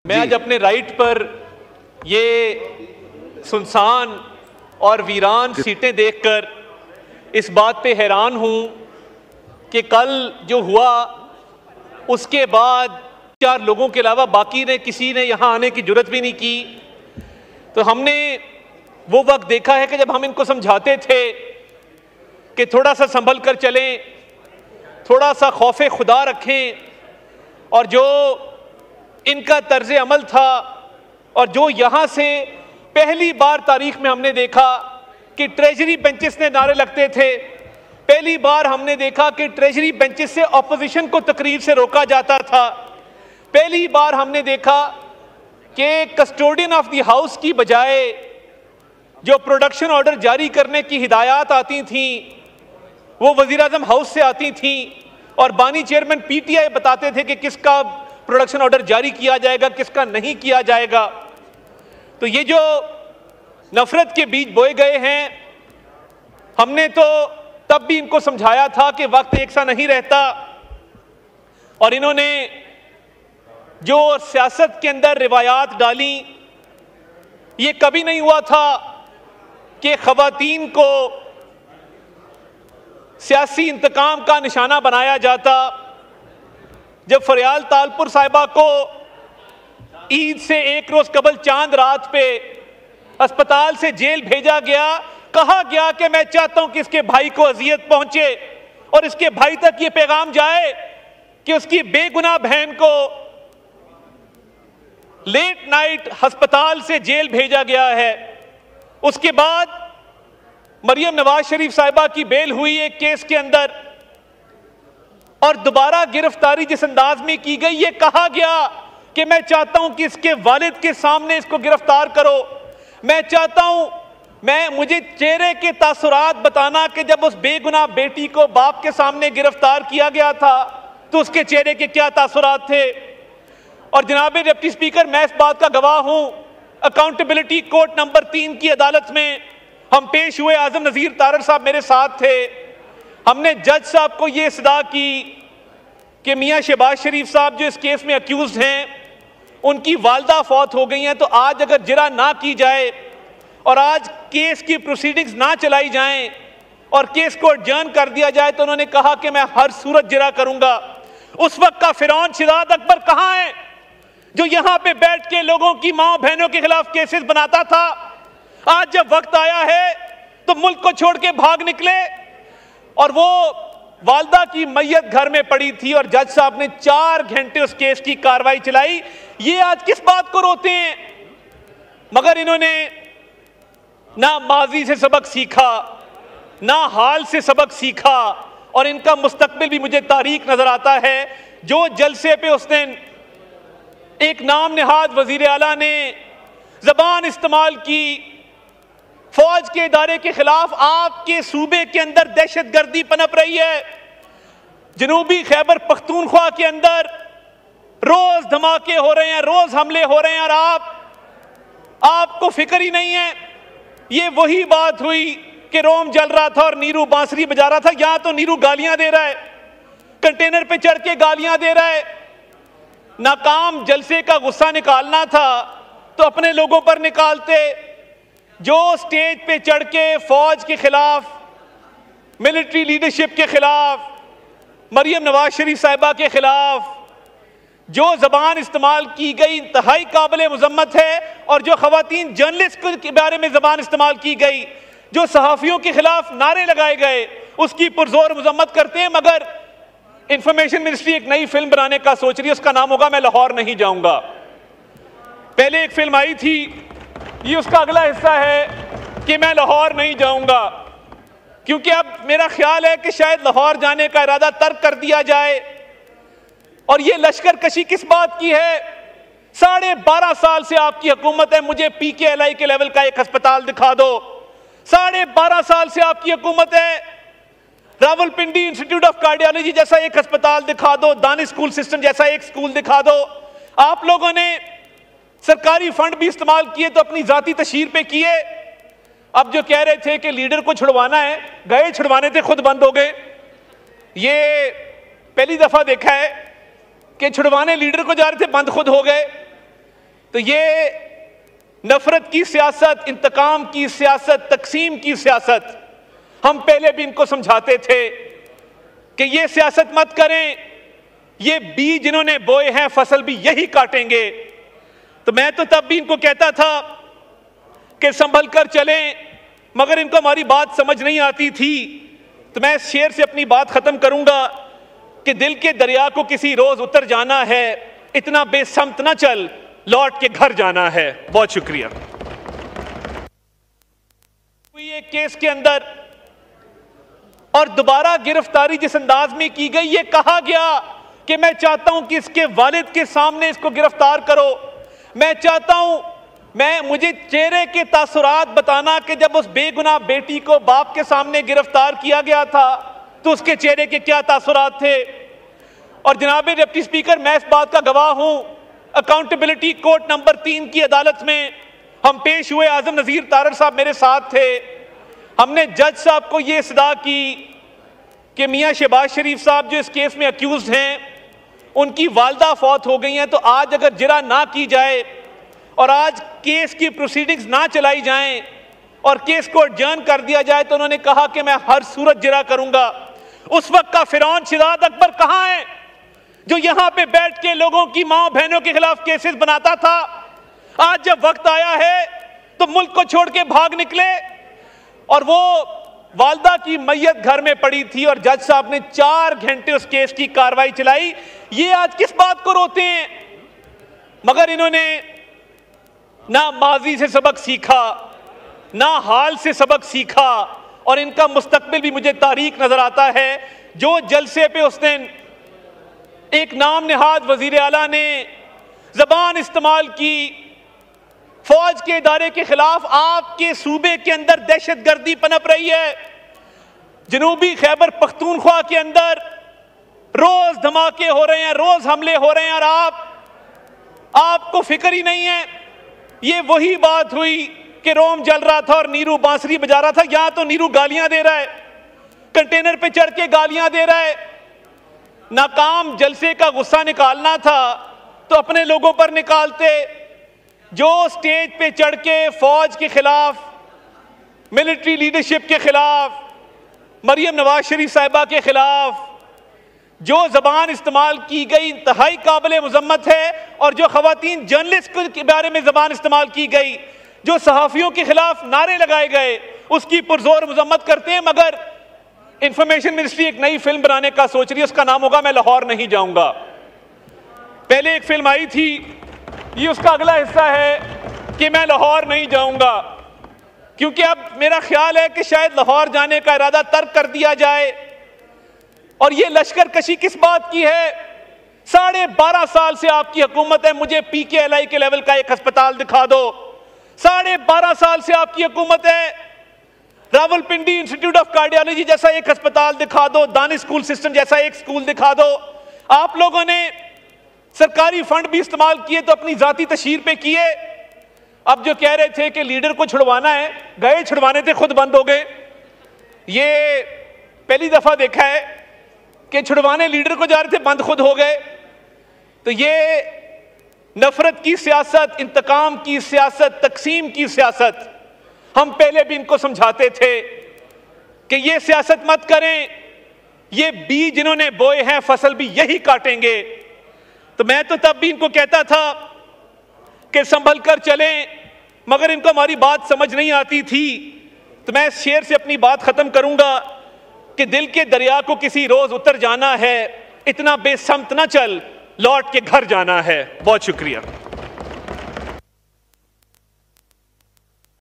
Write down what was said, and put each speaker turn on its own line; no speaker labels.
मैं आज अपने राइट पर ये सुनसान और वीरान सीटें देखकर इस बात पे हैरान हूँ कि कल जो हुआ उसके बाद 4 लोगों के अलावा बाकी ने किसी ने यहाँ आने की जुर्रत भी नहीं की। तो हमने वो वक्त देखा है कि जब हम इनको समझाते थे कि थोड़ा सा संभल कर चलें, थोड़ा सा खौफे खुदा रखें, और जो इनका तर्ज अमल था और जो यहाँ से पहली बार तारीख में हमने देखा कि ट्रेजरी बेंचेस ने नारे लगते थे, पहली बार हमने देखा कि ट्रेजरी बेंचेस से ऑपोजिशन को तकरीर से रोका जाता था, पहली बार हमने देखा कि कस्टोडियन ऑफ द हाउस की बजाय जो प्रोडक्शन ऑर्डर जारी करने की हिदायत आती थी वो वजीर आजम हाउस से आती थी और बानी चेयरमैन पीटीआई बताते थे कि किसका प्रोडक्शन ऑर्डर जारी किया जाएगा, किसका नहीं किया जाएगा। तो ये जो नफरत के बीज बोए गए हैं, हमने तो तब भी इनको समझाया था कि वक्त एक सा नहीं रहता, और इन्होंने जो सियासत के अंदर रिवायात डाली, ये कभी नहीं हुआ था कि खवातीन को सियासी इंतकाम का निशाना बनाया जाता। जब फरियाल तालपुर साहिबा को ईद से 1 रोज कबल चांद रात पे अस्पताल से जेल भेजा गया, कहा गया कि मैं चाहता हूं कि इसके भाई को अजियत पहुंचे और इसके भाई तक ये पैगाम जाए कि उसकी बेगुनाह बहन को लेट नाइट अस्पताल से जेल भेजा गया है। उसके बाद मरियम नवाज शरीफ साहिबा की बेल हुई एक केस के अंदर, और दोबारा गिरफ्तारी जिस अंदाज में की गई, ये कहा गया कि मैं चाहता हूं कि इसके वालिद के सामने इसको गिरफ्तार करो, मैं चाहता हूं, मुझे चेहरे के तासुरात बताना कि जब उस बेगुनाह बेटी को बाप के सामने गिरफ्तार किया गया था तो उसके चेहरे के क्या तासुरात थे। और जनाब डिप्टी स्पीकर, मैं इस बात का गवाह हूं, अकाउंटेबिलिटी कोर्ट नंबर 3 की अदालत में हम पेश हुए, आजम नजीर तारर साहब मेरे साथ थे। हमने जज साहब को ये सदा की कि मियां शहबाज शरीफ साहब जो इस केस में अक्यूज्ड हैं, उनकी वालदा फौत हो गई हैं, तो आज अगर जिरा ना की जाए और आज केस की प्रोसीडिंग्स ना चलाई जाएं और केस को एडजर्न कर दिया जाए, तो उन्होंने कहा कि मैं हर सूरत जिरा करूंगा। उस वक्त का फिरौन शिदात अकबर कहां है जो यहां पे बैठ के लोगों की मां बहनों के खिलाफ केसेस बनाता था? आज जब वक्त आया है तो मुल्क को छोड़ के भाग निकले, और वो वालदा की मैयत घर में पड़ी थी और जज साहब ने 4 घंटे उस केस की कार्रवाई चलाई। ये आज किस बात को रोते हैं? मगर इन्होंने ना माजी से सबक सीखा, ना हाल से सबक सीखा, और इनका मुस्तकबिल भी मुझे तारीख नजर आता है। जो जलसे पे उस दिन एक नाम निहाद वजीर आला ने जबान इस्तेमाल की, फौज के इदारे के खिलाफ आपके सूबे के अंदर दहशतगर्दी पनप रही है, जनूबी खैबर पख्तूनख्वा के अंदर रोज धमाके हो रहे हैं, रोज हमले हो रहे हैं, और आपको फिक्र ही नहीं है। ये वही बात हुई कि रोम जल रहा था और नीरू बांसुरी बजा रहा था। यहां तो नीरू गालियां दे रहा है, कंटेनर पे चढ़ के गालियां दे रहा है। नाकाम जलसे का गुस्सा निकालना था तो अपने लोगों पर निकालते। जो स्टेज पे चढ़ के फौज के खिलाफ, मिलिट्री लीडरशिप के खिलाफ, मरियम नवाज शरीफ साहिबा के खिलाफ जो जबान इस्तेमाल की गई इंतहाई काबिल मुजम्मत है, और जो खवातीन जर्नलिस्ट के बारे में जबान इस्तेमाल की गई, जो सहाफियों के खिलाफ नारे लगाए गए, उसकी पुरजोर मुजम्मत करते हैं। मगर इंफॉर्मेशन मिनिस्ट्री एक नई फिल्म बनाने का सोच रही है, उसका नाम होगा मैं लाहौर नहीं जाऊंगा। पहले एक फिल्म आई थी, ये उसका अगला हिस्सा है कि मैं लाहौर नहीं जाऊंगा, क्योंकि अब मेरा ख्याल है कि शायद लाहौर जाने का इरादा तर्क कर दिया जाए। और ये लश्कर कशी किस बात की है? 12.5 साल से आपकी हुकूमत है, मुझे PKLI के लेवल का एक अस्पताल दिखा दो। 12.5 साल से आपकी हुकूमत है, रावलपिंडी इंस्टीट्यूट ऑफ कार्डियोलॉजी जैसा एक अस्पताल दिखा दो, दानिश स्कूल सिस्टम जैसा एक स्कूल दिखा दो। आप लोगों ने सरकारी फंड भी इस्तेमाल किए तो अपनी जाती तशहीर पे किए। अब जो कह रहे थे कि लीडर को छुड़वाना है, गए छुड़वाने थे, खुद बंद हो गए। ये पहली दफा देखा है कि छुड़वाने लीडर को जा रहे थे, बंद खुद हो गए। तो ये नफरत की सियासत, इंतकाम की सियासत, तकसीम की सियासत, हम पहले भी इनको समझाते थे कि ये सियासत मत करें, ये बीज जिन्होंने बोए हैं फसल भी यही काटेंगे। तो मैं तो तब भी इनको कहता था कि संभल कर चलें, मगर इनको हमारी बात समझ नहीं आती थी। तो मैं इस शेर से अपनी बात खत्म करूंगा कि दिल के दरिया को किसी रोज उतर जाना है, इतना बेसमत ना चल, लौट के घर जाना है। बहुत शुक्रिया। ये केस के अंदर और दोबारा गिरफ्तारी जिस अंदाज में की गई, ये कहा गया कि मैं चाहता हूं कि इसके वालिद के सामने इसको गिरफ्तार करो। मैं चाहता हूं, मुझे चेहरे के तासुरात बताना कि जब उस बेगुनाह बेटी को बाप के सामने गिरफ्तार किया गया था तो उसके चेहरे के क्या तासुरात थे। और जनाब डिप्टी स्पीकर, मैं इस बात का गवाह हूं, अकाउंटेबिलिटी कोर्ट नंबर 3 की अदालत में हम पेश हुए, आजम नजीर तारड़ साहब मेरे साथ थे। हमने जज साहब को यह सदा की कि मियां शहबाज शरीफ साहब जो इस केस में अक्यूज्ड हैं, उनकी वालदा फौत हो गई हैं, तो आज अगर जिरा ना की जाए और आज केस की प्रोसीडिंग्स ना चलाई जाएं और केस को एडजर्न कर दिया जाए, तो उन्होंने कहा कि मैं हर सूरत जिरा करूंगा। उस वक्त का फिरौन शिदात अकबर कहां है जो यहां पे बैठ के लोगों की मां बहनों के खिलाफ केसेस बनाता था? आज जब वक्त आया है तो मुल्क को छोड़ के भाग निकले, और वो वालदा की मैयत घर में पड़ी थी और जज साहब ने 4 घंटे उस केस की कार्रवाई चलाई। ये आज किस बात को रोते हैं? मगर इन्होंने ना माजी से सबक सीखा, ना हाल से सबक सीखा, और इनका मुस्तकबिल भी मुझे तारीख नजर आता है। जो जलसे पे उस दिन एक नाम निहाद वजीर आला ने जबान इस्तेमाल की फौज के इदारे के खिलाफ, आपके सूबे के अंदर दहशतगर्दी पनप रही है, जनूबी खैबर पख्तूनख्वा के अंदर रोज धमाके हो रहे हैं, रोज हमले हो रहे हैं, और आपको फिक्र ही नहीं है। ये वही बात हुई कि रोम जल रहा था और नीरू बांसुरी बजा रहा था। यहां तो नीरू गालियां दे रहा है, कंटेनर पे चढ़ के गालियां दे रहा है। नाकाम जलसे का गुस्सा निकालना था तो अपने लोगों पर निकालते। जो स्टेज पे चढ़ के फौज के खिलाफ, मिलिट्री लीडरशिप के खिलाफ, मरियम नवाज शरीफ साहिबा के खिलाफ जो जबान इस्तेमाल की गई इंतहाई काबिल मुजम्मत है, और जो खवातीन जर्नलिस्ट के बारे में जबान इस्तेमाल की गई, जो सहाफियों के खिलाफ नारे लगाए गए, उसकी पुरजोर मुजम्मत करते हैं। मगर इंफॉर्मेशन मिनिस्ट्री एक नई फिल्म बनाने का सोच रही है, उसका नाम होगा मैं लाहौर नहीं जाऊंगा। पहले एक फिल्म आई थी, ये उसका अगला हिस्सा है कि मैं लाहौर नहीं जाऊंगा, क्योंकि अब मेरा ख्याल है कि शायद लाहौर जाने का इरादा तर्क कर दिया जाए। और ये लश्कर कशी किस बात की है? 12.5 साल से आपकी हुकूमत है, मुझे PKLI के लेवल का एक अस्पताल दिखा दो। 12.5 साल से आपकी हुकूमत है, रावलपिंडी इंस्टीट्यूट ऑफ कार्डियोलॉजी जैसा एक अस्पताल दिखा दो, दानिश स्कूल सिस्टम जैसा एक स्कूल दिखा दो। आप लोगों ने सरकारी फंड भी इस्तेमाल किए तो अपनी जाती तशहीर पे किए। अब जो कह रहे थे कि लीडर को छुड़वाना है, गए छुड़वाने थे, खुद बंद हो गए। ये पहली दफा देखा है कि छुड़वाने लीडर को जा रहे थे, बंद खुद हो गए। तो ये नफरत की सियासत, इंतकाम की सियासत, तकसीम की सियासत, हम पहले भी इनको समझाते थे कि ये सियासत मत करें, ये बीज जिन्होंने बोए हैं फसल भी यही काटेंगे। तो मैं तो तब भी इनको कहता था कि संभल कर चलें, मगर इनको हमारी बात समझ नहीं आती थी। तो मैं इस शेर से अपनी बात खत्म करूंगा कि दिल के दरिया को किसी रोज उतर जाना है, इतना बेसमत ना चल, लौट के घर जाना है। बहुत शुक्रिया।